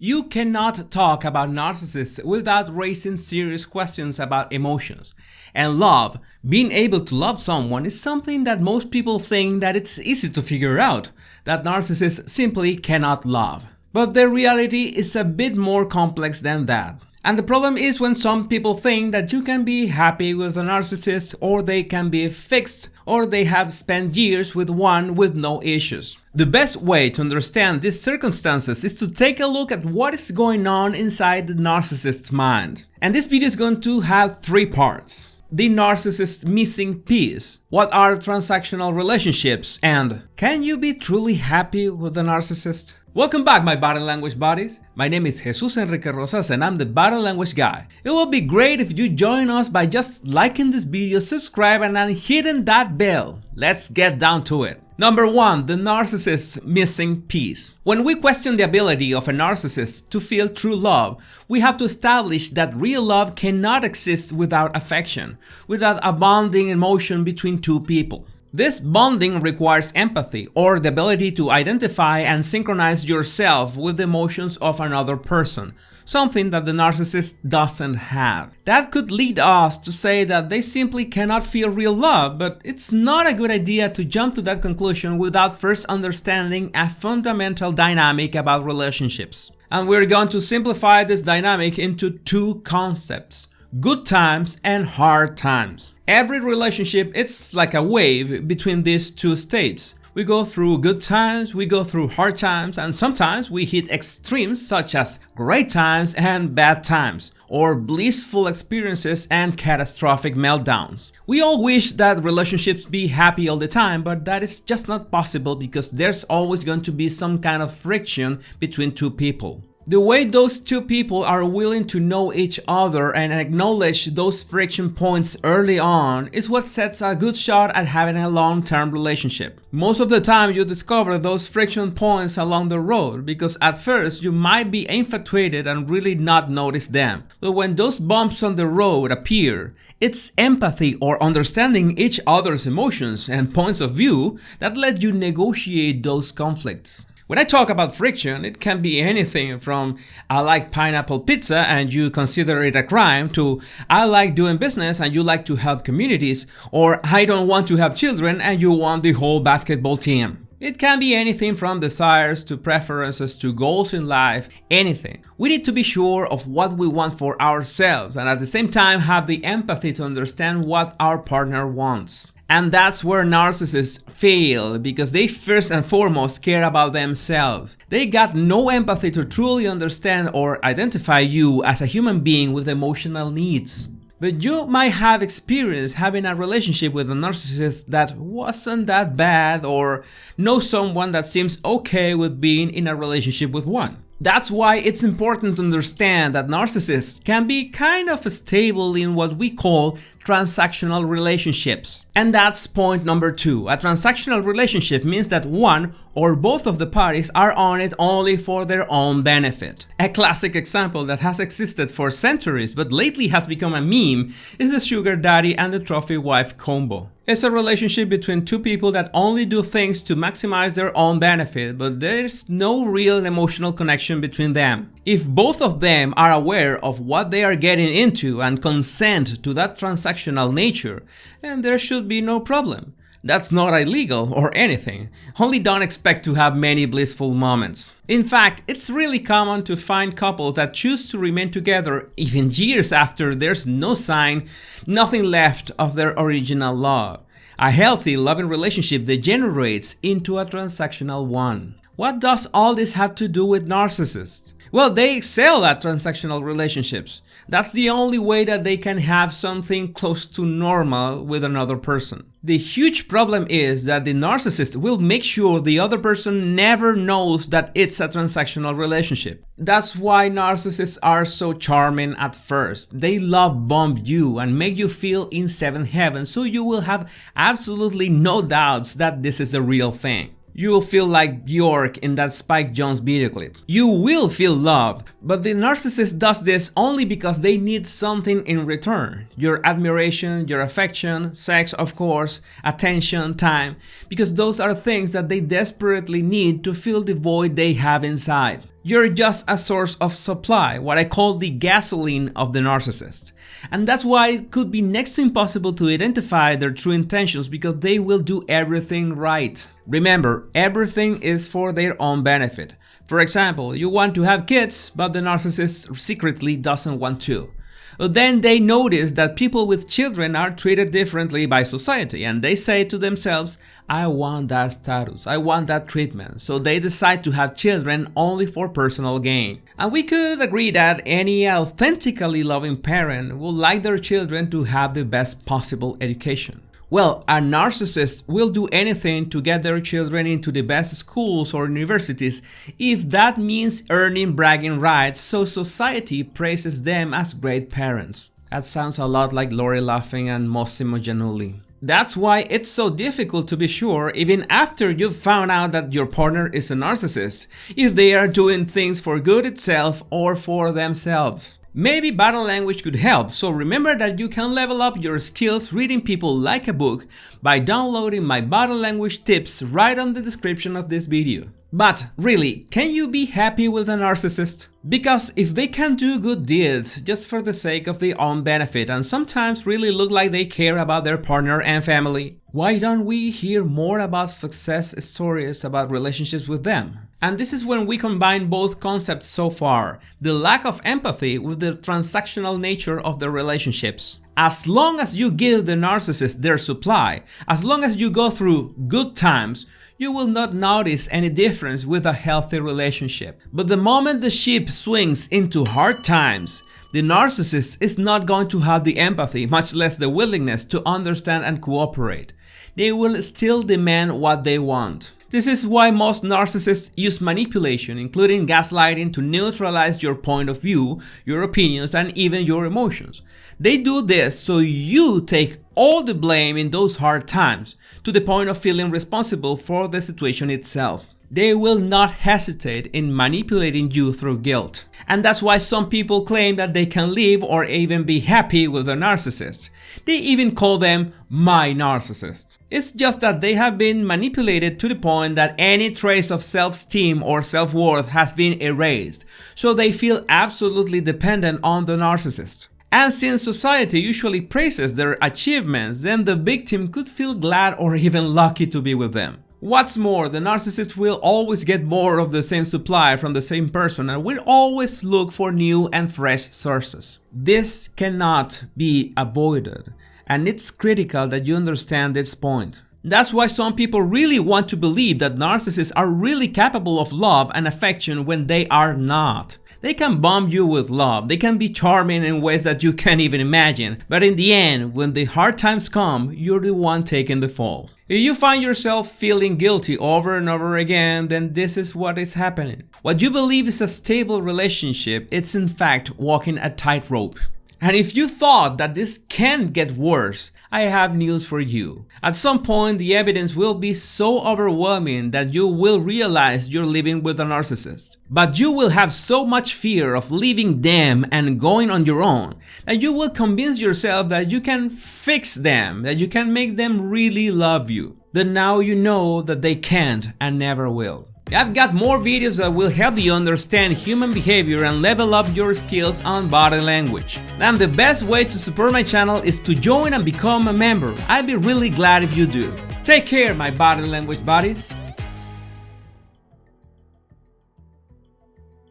You cannot talk about narcissists without raising serious questions about emotions. And love, being able to love someone, is something that most people think that it's easy to figure out, that narcissists simply cannot love. But the reality is a bit more complex than that. And the problem is when some people think that you can be happy with a narcissist, or they can be fixed, or they have spent years with one with no issues. The best way to understand these circumstances is to take a look at what is going on inside the narcissist's mind. And this video is going to have 3 parts. The narcissist's missing piece, what are transactional relationships, and can you be truly happy with a narcissist? Welcome back, my body language buddies. My name is Jesus Enrique Rosas and I'm the body language guy. It will be great if you join us by just liking this video, subscribing and hitting that bell. Let's get down to it. Number 1, the narcissist's missing piece. When we question the ability of a narcissist to feel true love, we have to establish that real love cannot exist without affection, without a bonding emotion between two people. This bonding requires empathy, or the ability to identify and synchronize yourself with the emotions of another person, something that the narcissist doesn't have. That could lead us to say that they simply cannot feel real love, but it's not a good idea to jump to that conclusion without first understanding a fundamental dynamic about relationships. And we're going to simplify this dynamic into 2 concepts: good times and hard times. Every relationship, it's like a wave between these 2 states. We go through good times, we go through hard times, and sometimes we hit extremes such as great times and bad times, or blissful experiences and catastrophic meltdowns. We all wish that relationships be happy all the time, but that is just not possible because there's always going to be some kind of friction between 2 people. The way those 2 people are willing to know each other and acknowledge those friction points early on is what sets a good shot at having a long-term relationship. Most of the time you discover those friction points along the road because at first you might be infatuated and really not notice them. But when those bumps on the road appear, it's empathy or understanding each other's emotions and points of view that let you negotiate those conflicts. When I talk about friction, it can be anything from I like pineapple pizza and you consider it a crime, to I like doing business and you like to help communities, or I don't want to have children and you want the whole basketball team. It can be anything from desires to preferences to goals in life, anything. We need to be sure of what we want for ourselves and at the same time have the empathy to understand what our partner wants. And that's where narcissists fail, because they first and foremost care about themselves. They got no empathy to truly understand or identify you as a human being with emotional needs. But you might have experienced having a relationship with a narcissist that wasn't that bad, or know someone that seems okay with being in a relationship with one. That's why it's important to understand that narcissists can be kind of stable in what we call transactional relationships. And that's point number 2. A transactional relationship means that one or both of the parties are on it only for their own benefit. A classic example that has existed for centuries but lately has become a meme is the sugar daddy and the trophy wife combo. It's a relationship between 2 people that only do things to maximize their own benefit, but there's no real emotional connection between them. If both of them are aware of what they are getting into and consent to that transactional nature, then there should be no problem. That's not illegal or anything, only don't expect to have many blissful moments. In fact, it's really common to find couples that choose to remain together even years after there's no sign, nothing left of their original love. A healthy, loving relationship degenerates into a transactional one. What does all this have to do with narcissists? Well, they excel at transactional relationships. That's the only way that they can have something close to normal with another person. The huge problem is that the narcissist will make sure the other person never knows that it's a transactional relationship. That's why narcissists are so charming at first. They love bomb you and make you feel in 7th heaven, so you will have absolutely no doubts that this is the real thing. You will feel like Bjork in that Spike Jonze video clip. You will feel loved, but the narcissist does this only because they need something in return. Your admiration, your affection, sex of course, attention, time, because those are things that they desperately need to fill the void they have inside. You're just a source of supply, what I call the gasoline of the narcissist. And that's why it could be next to impossible to identify their true intentions, because they will do everything right. Remember, everything is for their own benefit. For example, you want to have kids, but the narcissist secretly doesn't want to. Then they notice that people with children are treated differently by society, and they say to themselves, I want that status, I want that treatment, so they decide to have children only for personal gain. And we could agree that any authentically loving parent would like their children to have the best possible education. Well, a narcissist will do anything to get their children into the best schools or universities if that means earning bragging rights, so society praises them as great parents. That sounds a lot like Lori Laughing and Massimo Giannulli. That's why it's so difficult to be sure, even after you've found out that your partner is a narcissist, if they are doing things for good itself or for themselves. Maybe body language could help, so remember that you can level up your skills reading people like a book by downloading my body language tips right on the description of this video. But really, can you be happy with a narcissist? Because if they can do good deeds just for the sake of their own benefit and sometimes really look like they care about their partner and family, why don't we hear more about success stories about relationships with them? And this is when we combine both concepts so far, the lack of empathy with the transactional nature of the relationships. As long as you give the narcissist their supply, as long as you go through good times, you will not notice any difference with a healthy relationship. But the moment the ship swings into hard times, the narcissist is not going to have the empathy, much less the willingness to understand and cooperate. They will still demand what they want. This is why most narcissists use manipulation, including gaslighting, to neutralize your point of view, your opinions, and even your emotions. They do this so you take all the blame in those hard times, to the point of feeling responsible for the situation itself. They will not hesitate in manipulating you through guilt. And that's why some people claim that they can live or even be happy with a narcissist. They even call them my narcissist. It's just that they have been manipulated to the point that any trace of self-esteem or self-worth has been erased, so they feel absolutely dependent on the narcissist. And since society usually praises their achievements, then the victim could feel glad or even lucky to be with them. What's more, the narcissist will always get more of the same supply from the same person and will always look for new and fresh sources. This cannot be avoided, and it's critical that you understand this point. That's why some people really want to believe that narcissists are really capable of love and affection when they are not. They can bomb you with love, they can be charming in ways that you can't even imagine, but in the end, when the hard times come, you're the one taking the fall. If you find yourself feeling guilty over and over again, then this is what is happening. What you believe is a stable relationship, it's in fact walking a tightrope. And if you thought that this can get worse, I have news for you. At some point, the evidence will be so overwhelming that you will realize you're living with a narcissist. But you will have so much fear of leaving them and going on your own that you will convince yourself that you can fix them, that you can make them really love you. But now you know that they can't and never will. I've got more videos that will help you understand human behavior and level up your skills on body language. And the best way to support my channel is to join and become a member. I'd be really glad if you do. Take care, my body language buddies.